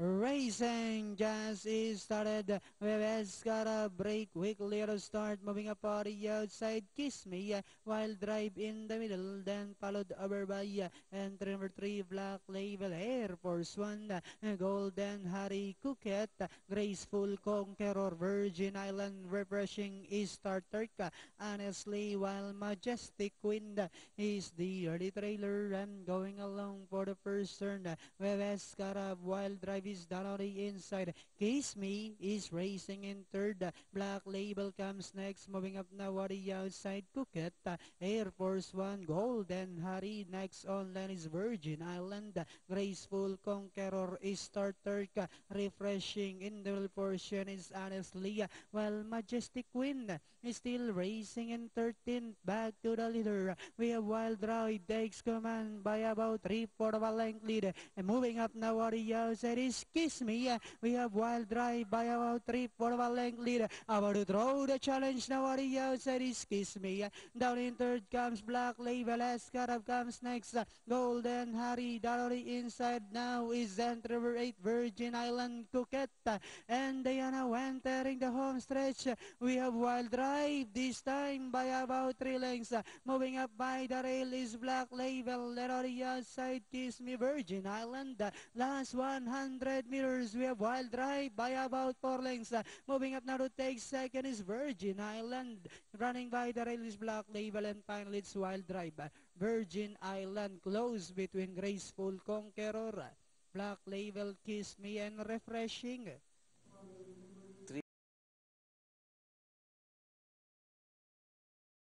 Racing just is started. Webes got a break. Quickly to start. Moving up on the outside. Kiss Me. Wild Drive in the middle. Then followed over by entry number 3. Black Label. Air Force One. Golden Harry Coquette. Graceful Conqueror. Virgin Island. Refreshing Star Turk. Honestly, while Majestic Wind is the early trailer and going along for the first turn. Webes got a Wild Drive is down on the inside. Kiss Me is racing in third. Black Label comes next. Moving up now on the outside. Coquette. Air Force One. Golden Harry. Next on line is Virgin Island. Graceful Conqueror is Star Turk. Refreshing in the portion is Honestly. While Majestic Wind is still racing in 13th. Back to the leader. We have Wild Drive takes command by about 3/4 of a length lead. And moving up now on the outside is Kiss Me. We have Wild Drive by about 3/4 of a length lead. About to throw the challenge now on the outside is Kiss Me. Down in third comes Black Label. Escarab comes next. Golden Harry down on the inside now is entry number 8 Virgin Island Coquette. And they are now entering the home stretch. We have Wild Drive this time by about 3 lengths. Moving up by the rail is Black Label. Then on the outside Kiss Me Virgin Island. Last 100 meters, we have Wild Drive by about 4 lengths. Moving up now to take second is Virgin Island. Running by the rail is Black Label, and finally it's Wild Drive. Virgin Island close between Graceful Conqueror, Black Label, Kiss Me, and Refreshing.